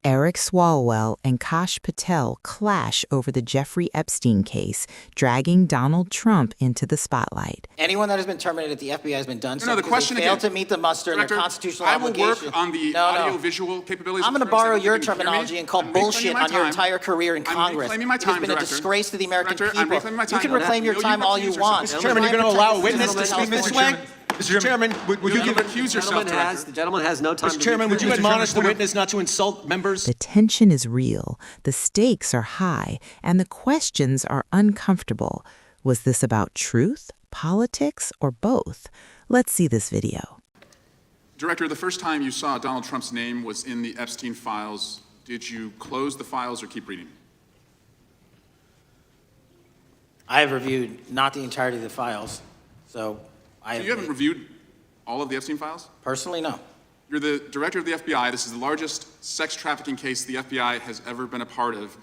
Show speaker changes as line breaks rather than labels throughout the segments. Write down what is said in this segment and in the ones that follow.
Eric Swalwell and Kash Patel clash over the Jeffrey Epstein case, dragging Donald Trump into the spotlight.
Anyone that has been terminated at the FBI has been done so
the
because
question
they failed
again,
to meet the muster in their constitutional
I will
obligation.
work on the audio-visual capabilities.
I'm going to borrow your terminology and call bullshit on your entire career in Congress.
I'm reclaiming my time,
It has been a disgrace to the American people.
I'm reclaiming my time.
You can reclaim your time all you want.
Mr. Chairman, you're going to allow a witness to speak this way? Mr. Chairman, would you
recuse yourself,
the
gentleman has no time.
Mr. Chairman, would you admonish the witness not to insult members?
The tension is real, the stakes are high, and the questions are uncomfortable. Was this about truth, politics, or both? Let's see this video.
Director, the first time you saw Donald Trump's name was in the Epstein files. Did you close the files or keep reading?
I have reviewed not the entirety of the files, so
you haven't reviewed all of the Epstein files?
Personally, no.
You're the director of the FBI. This is the largest sex trafficking case the FBI has ever been a part of.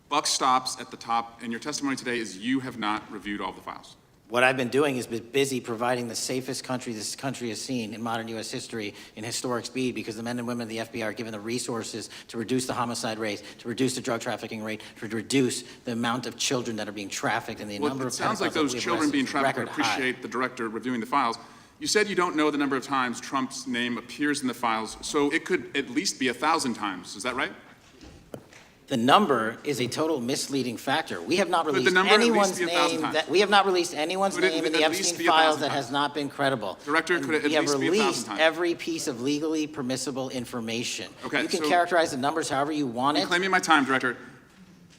Buck stops at the top, and your testimony today is you have not reviewed all the files.
What I've been doing is been busy providing the safest country this country has seen in modern U.S. history in historic speed, because the men and women of the FBI are given the resources to reduce the homicide rate, to reduce the drug trafficking rate, to reduce the amount of children that are being trafficked and the number of pedophiles.
It sounds like those children being trafficked appreciate the director reviewing the files. You said you don't know the number of times Trump's name appears in the files, so it could at least be 1,000 times. Is that right?
The number is a total misleading factor. We have not released anyone's name we have not released anyone's name in the Epstein files that has not been credible.
Director, could it at least be 1,000 times?
We have released every piece of legally permissible information.
Okay,
you can characterize the numbers however you want it.
Reclaiming my time, Director.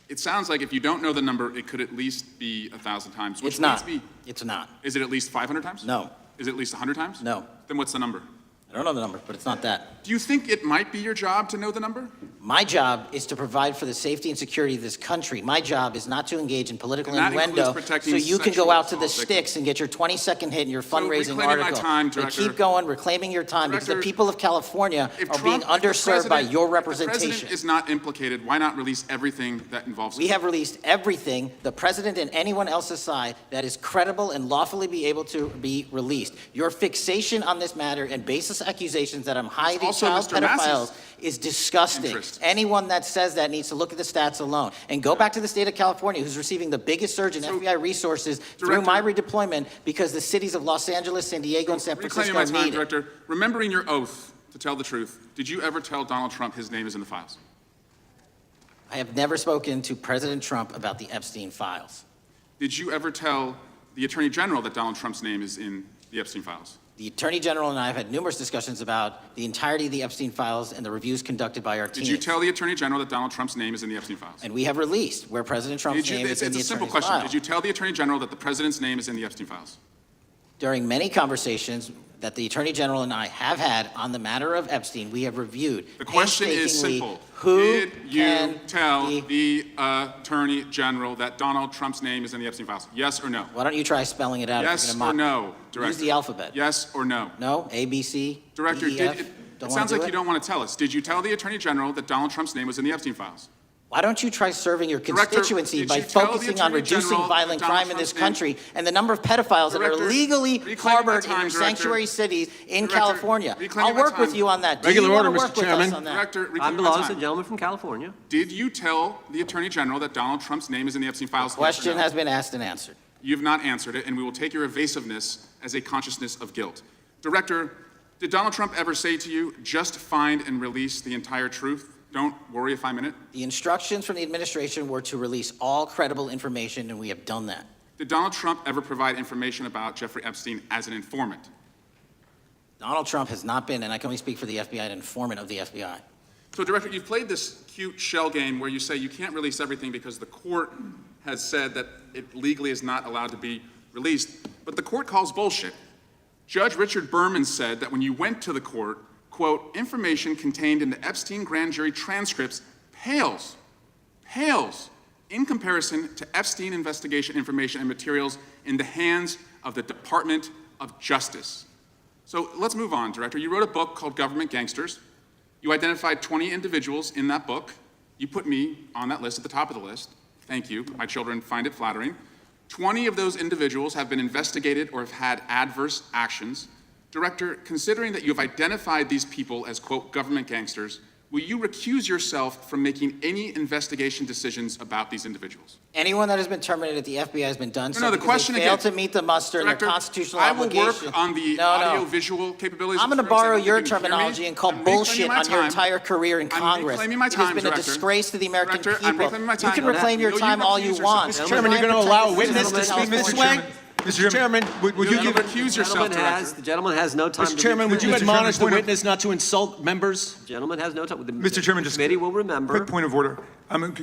It sounds like if you don't know the number, it could at least be 1,000 times.
It's not. It's not.
Is it at least 500 times?
No.
Is it at least 100 times?
No.
Then what's the number?
I don't know the number, but it's not that.
Do you think it might be your job to know the number?
My job is to provide for the safety and security of this country. My job is not to engage in political innuendo so you can go out to the sticks and get your 20-second hit in your fundraising article.
But
keep going, reclaiming your time, because the people of California are being underserved by your representation.
If the president is not implicated, why not release everything that involves him?
We have released everything, the president and anyone else's side, that is credible and lawfully be able to be released. Your fixation on this matter and baseless accusations that I'm hiding child pedophiles is disgusting. Anyone that says that needs to look at the stats alone and go back to the state of California, who's receiving the biggest surge in FBI resources through my redeployment because the cities of Los Angeles, San Diego, and San Francisco need it.
Director, remembering your oath to tell the truth, did you ever tell Donald Trump his name is in the files?
I have never spoken to President Trump about the Epstein files.
Did you ever tell the Attorney General that Donald Trump's name is in the Epstein files?
The Attorney General and I have had numerous discussions about the entirety of the Epstein files and the reviews conducted by our team.
Did you tell the Attorney General that Donald Trump's name is in the Epstein files?
And we have released where President Trump's name is in the Attorney's file.
It's a simple question. Did you tell the Attorney General that the President's name is in the Epstein files?
During many conversations that the Attorney General and I have had on the matter of Epstein, we have reviewed.
The question is simple.
Who
did you tell the Attorney General that Donald Trump's name is in the Epstein files? Yes or no?
Why don't you try spelling it out?
Yes or no, Director?
Use the alphabet.
Yes or no?
No? A, B, C,
Director,
D, E, F?
it sounds like you don't want to tell us. Did you tell the Attorney General that Donald Trump's name was in the Epstein files?
Why don't you try serving your constituency by focusing on reducing violent crime in this country and the number of pedophiles that are illegally harbored in your sanctuary cities in California? I'll work with you on that.
Regular order, Mr. Chairman.
I belong to the gentleman from California.
Did you tell the Attorney General that Donald Trump's name is in the Epstein files?
The question has been asked and answered.
You have not answered it, and we will take your evasiveness as a consciousness of guilt. Director, did Donald Trump ever say to you, just find and release the entire truth? Don't worry if I'm in it?
The instructions from the administration were to release all credible information, and we have done that.
Did Donald Trump ever provide information about Jeffrey Epstein as an informant?
Donald Trump has not been, and I can only speak for the FBI, an informant of the FBI.
So, Director, you've played this cute shell game where you say you can't release everything because the court has said that it legally is not allowed to be released, but the court calls bullshit. Judge Richard Berman said that when you went to the court, quote, information contained in the Epstein grand jury transcripts pales in comparison to Epstein investigation information and materials in the hands of the Department of Justice. So let's move on, Director. You wrote a book called Government Gangsters. You identified 20 individuals in that book. You put me on that list at the top of the list. Thank you. My children find it flattering. 20 of those individuals have been investigated or have had adverse actions. Director, considering that you have identified these people as, quote, government gangsters, will you recuse yourself from making any investigation decisions about these individuals?
Anyone that has been terminated at the FBI has been done so
the
because
question
they failed
again,
to meet the muster in their
Director,
constitutional
I will
obligation.
work on the audio-visual capabilities.
I'm going to
of Twitter, so
borrow
that
your
you can hear me.
terminology and call
I'm reclaiming
bullshit
my
on your
time.
entire career in
I'm
Congress.
reclaiming my
It has
time,
been a
Director.
disgrace to the American
Director, I'm
people.
reclaiming my
You
time.
can reclaim your
Will you
time all you
recuse yourself?
want.
Mr. Chairman, you're going to allow a witness to speak, Mr. Chairman?
Mr.
Chairman, would you
Will you
give...
recuse yourself, Director?
The gentleman has no time to...
Mr. Chairman, would you
Mr.
admonish the
point of-
witness not to insult members?
The gentleman has no time.
Mr. Chairman,
The
just
committee will remember.
quick point of order.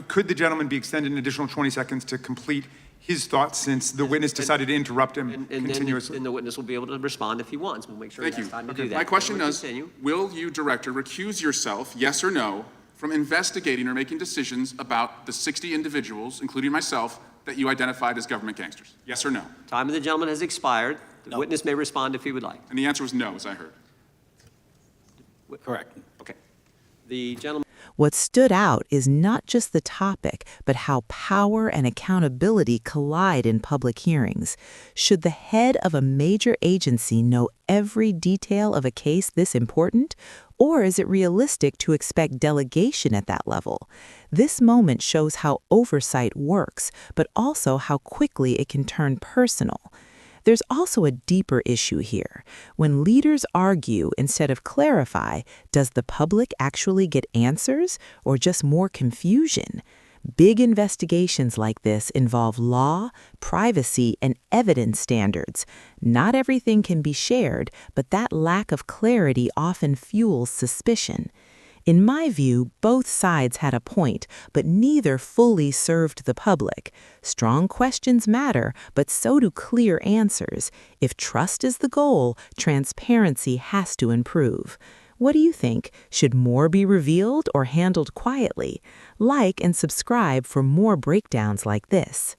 Could the gentleman be extended an additional 20 seconds to complete his thoughts since the witness decided to interrupt him
And then
continuously?
and the witness will be able to respond if he wants. We'll make sure he
Thank
has
you.
time to do that.
My question
Then we'll
is,
continue.
will you, Director, recuse yourself, yes or no, from investigating or making decisions about the 60 individuals, including myself, that you identified as government gangsters? Yes or no?
Time of the gentleman has expired. The witness may respond if he would like.
And the answer was no, as I heard.
Correct.
Okay. The gentleman...
What stood out is not just the topic, but how power and accountability collide in public hearings. Should the head of a major agency know every detail of a case this important? Or is it realistic to expect delegation at that level? This moment shows how oversight works, but also how quickly it can turn personal. There's also a deeper issue here. When leaders argue instead of clarify, does the public actually get answers or just more confusion? Big investigations like this involve law, privacy, and evidence standards. Not everything can be shared, but that lack of clarity often fuels suspicion. In my view, both sides had a point, but neither fully served the public. Strong questions matter, but so do clear answers. If trust is the goal, transparency has to improve. What do you think? Should more be revealed or handled quietly? Like and subscribe for more breakdowns like this.